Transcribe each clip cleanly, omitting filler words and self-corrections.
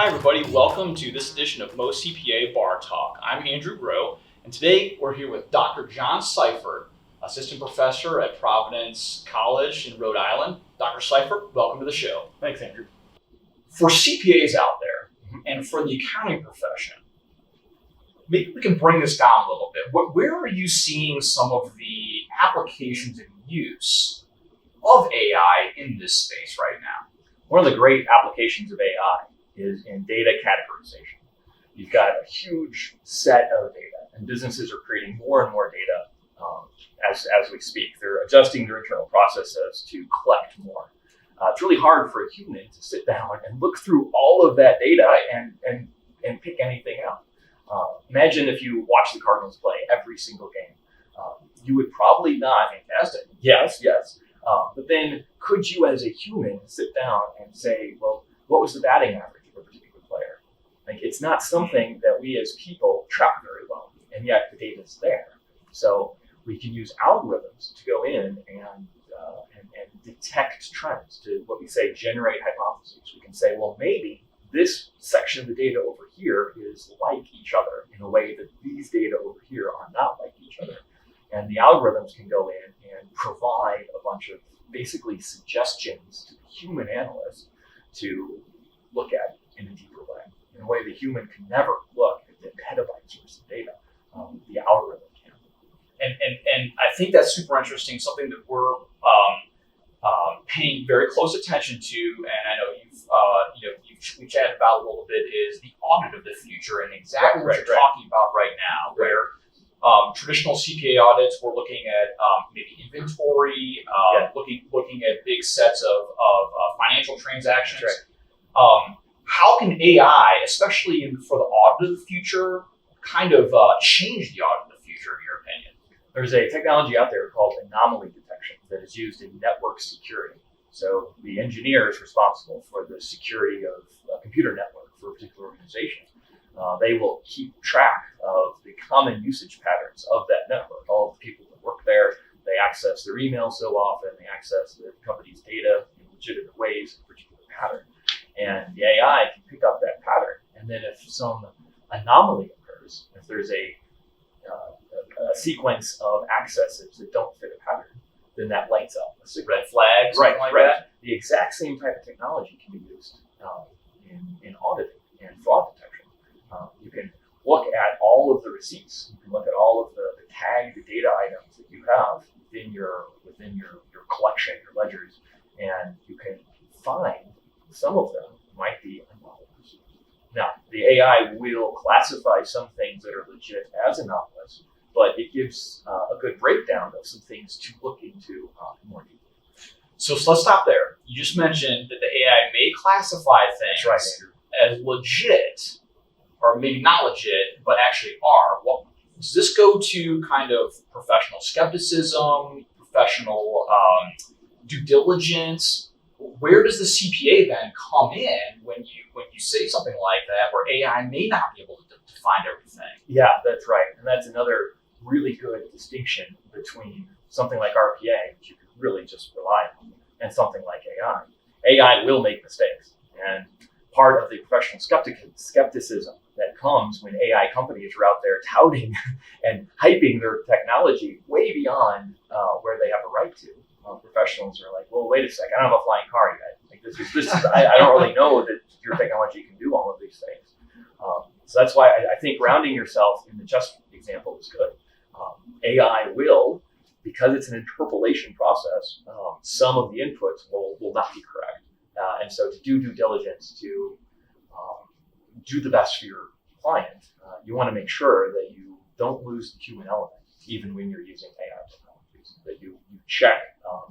Hi everybody, welcome to this edition of MOCPA Bar Talk. I'm Andrew Groh, and today we're here with Dr. John Seiffertt, Assistant Professor at Providence College in Rhode Island. Dr. Seiffertt, welcome to the show. Thanks, Andrew. For CPAs out there, and for the accounting profession, maybe we can bring this down a little bit. Where are you seeing some of the applications and use of AI in this space right now? One of the great applications of AI is in data categorization. You've got a huge set of data, and businesses are creating more and more data as we speak. They're adjusting their internal processes to collect more. It's really hard for a human to sit down and look through all of that data and pick anything out. Imagine if you watch the Cardinals play every single game. You would probably not. Fantastic. Yes. But then could you as a human sit down and say, well, what was the batting average of a particular player? Like, it's not something that we as people track very well, and yet the data's there. So we can use algorithms to go in and detect trends, to what we say generate hypotheses. We can say, well, maybe this section of the data over here is like each other in a way that these data over here are not like each other. And the algorithms can go in and provide a bunch of basically suggestions to the human analyst to look at in a deeper way, in a way the human can never look at the petabytes worth of data. The algorithm can. And I think that's super interesting, something that we're paying very close attention to, and I know we chatted about a little bit, is the audit of the future, and exactly what you're talking about right now, where traditional CPA audits, we're looking at maybe inventory, looking at big sets of financial transactions. How can AI, especially for the audit of the future, kind of change the audit of the future, in your opinion? There's a technology out there called Anomaly Detection that is used in network security. So the engineer is responsible for the security of a computer network for a particular organization. They will keep track of the common usage patterns of that network. All of the people that work there, they access their email so often, they access the company's data in legitimate ways, a particular pattern. And the AI can pick up that pattern. And then if some anomaly occurs, if there's a sequence of accesses that don't fit a pattern, then that lights up. Red flags, right. that? The exact same type of technology can be used in auditing and fraud detection. You can look at all of the receipts. You can look at all of the tagged data items that you have within your collection, your ledgers, and you can find some of them might be anomalous. Now, the AI will classify some things that are legit as anomalous, but it gives a good breakdown of some things to look into more deeply. So let's stop there. You just mentioned that the AI may classify things as legit, or maybe not legit, but actually are. Well, does this go to kind of professional skepticism, professional due diligence? Where does the CPA then come in when you say something like that, where AI may not be able to find everything? Yeah, that's right. And that's another really good distinction between something like RPA, which you can really just rely on, and something like AI. AI will make mistakes. And part of the professional skepticism that comes when AI companies are out there touting and hyping their technology way beyond where they have a right to. Professionals are like, well, wait a second, I don't have a flying car yet. Like this is I don't really know that your technology can do all of these things. So that's why I think grounding yourself in the just example is good. AI will, because it's an interpolation process, some of the inputs will not be correct. And so to do due diligence, to do the best for your client, you want to make sure that you don't lose the human element, even when you're using AI technologies, that you check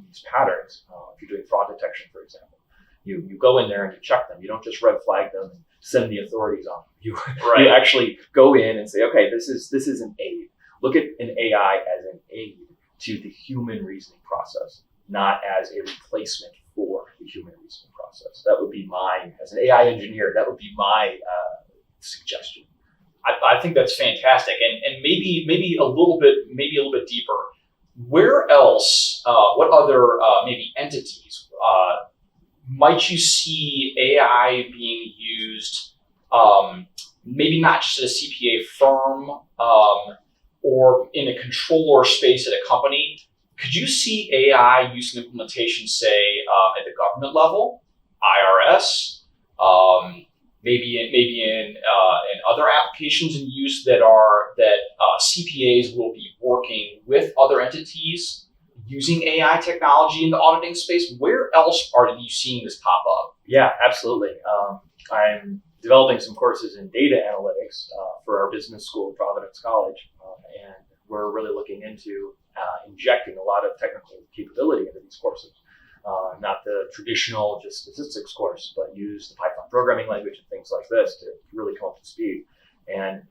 these patterns. If you're doing fraud detection, for example, you go in there and you check them. You don't just red flag them and send the authorities on them. You actually go in and say, okay, this is an aid. Look at an AI as an aid to the human reasoning process, not as a replacement for the human reasoning process. That would be as an AI engineer, that would be my suggestion. I think that's fantastic, and maybe a little bit deeper. Where else? What other maybe entities might you see AI being used maybe not just at a CPA firm or in a controller space at a company, could you see AI use and implementation, say, at the government level, IRS, maybe in other applications and use that CPAs will be working with other entities using AI technology in the auditing space? Where else are you seeing this pop up? Yeah, absolutely. I'm developing some courses in data analytics for our business school at Providence College, and we're really looking into injecting a lot of technical capability into these courses. Not the traditional just statistics course, but use the Python programming language and things like this to really come up to speed. And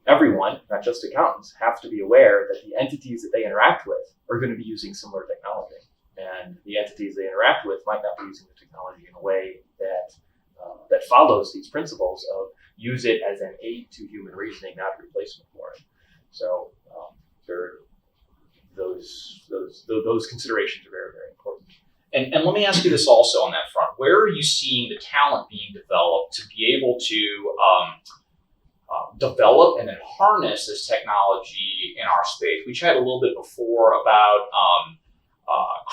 everyone, not just accountants, have to be aware that the entities that they interact with are going to be using similar technology. And the entities they interact with might not be using the technology in a way that follows these principles of use it as an aid to human reasoning, not a replacement for it. So those considerations are very, very important. And let me ask you this also on that front. Where are you seeing the talent being developed to be able to develop and then harness this technology in our space? We chatted a little bit before about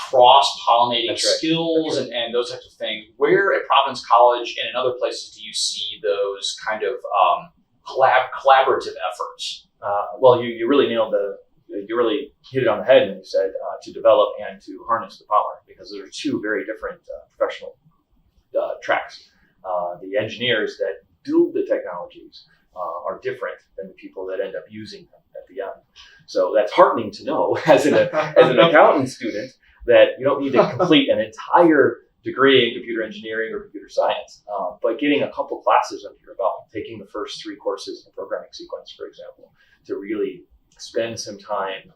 cross-pollinating skills and those types of things. Where at Providence College and in other places do you see those kind of collaborative efforts? Well, you really you really hit it on the head when you said to develop and to harness the power, because those are two very different professional tracks. The engineers that build the technologies are different than the people that end up using them at the end. So that's heartening to know as an accountant student that you don't need to complete an entire degree in computer engineering or computer science, but getting a couple classes under your belt, taking the first 3 courses in the programming sequence, for example, to really spend some time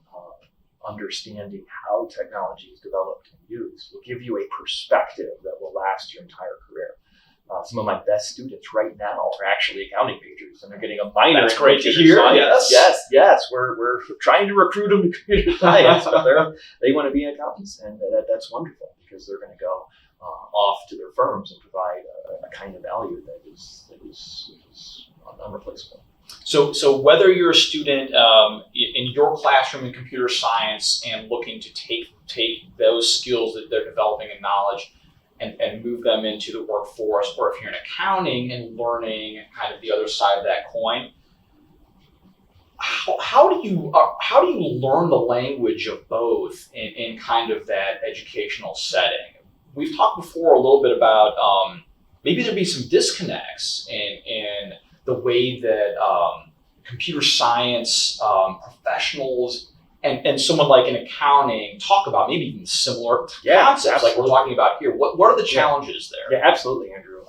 understanding how technology is developed and used will give you a perspective that will last your entire career. Some of my best students right now are actually accounting majors, and they're getting a minor in computer science. Yes. We're trying to recruit them to computer science, but they want to be accountants, and that's wonderful because they're going to go off to their firms and provide a kind of value that is unreplaceable. So whether you're a student in your classroom in computer science and looking to take those skills that they're developing and knowledge and move them into the workforce, or if you're in accounting and learning kind of the other side of that coin, how do you learn the language of both in kind of that educational setting? We've talked before a little bit about maybe there'd be some disconnects in the way that computer science professionals and someone like in accounting talk about maybe even similar concepts like we're talking about here. What are the challenges there? Yeah, absolutely, Andrew.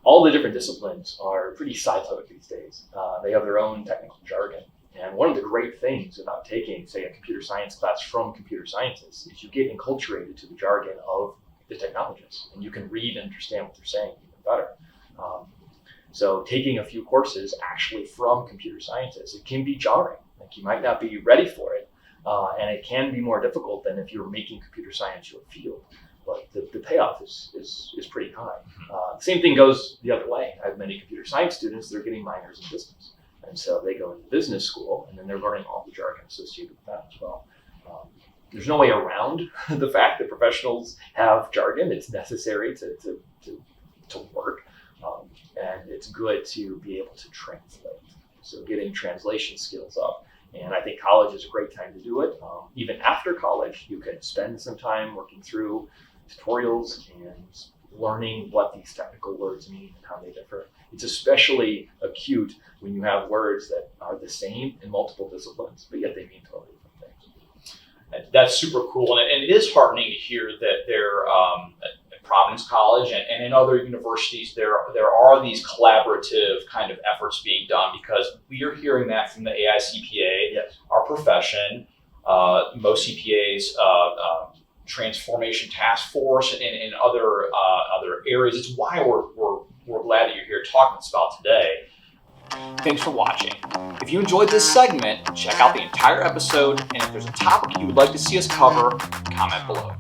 All the different disciplines are pretty siloed these days. They have their own technical jargon. And one of the great things about taking, say, a computer science class from computer scientists is you get enculturated to the jargon of the technologists, and you can read and understand what they're saying even better. So taking a few courses actually from computer scientists, it can be jarring. Like you might not be ready for it, and it can be more difficult than if you're making computer science your field. But the payoff is pretty high. Same thing goes the other way. I have many computer science students that are getting minors in business. And so they go into business school, and then they're learning all the jargon associated with that as well. There's no way around the fact that professionals have jargon. It's necessary to work, and it's good to be able to translate. So getting translation skills up. And I think college is a great time to do it. Even after college, you can spend some time working through tutorials and learning what these technical words mean and how they differ. It's especially acute when you have words that are the same in multiple disciplines, but yet they mean totally different things. That's super cool. And it is heartening to hear that there, at Providence College and in other universities, there are these collaborative kind of efforts being done, because we are hearing that from the AICPA, yes. Our profession, most CPAs, Transformation Task Force, and other areas. It's why we're glad that you're here talking about today. Thanks for watching. If you enjoyed this segment, check out the entire episode, and if there's a topic you would like to see us cover, comment below.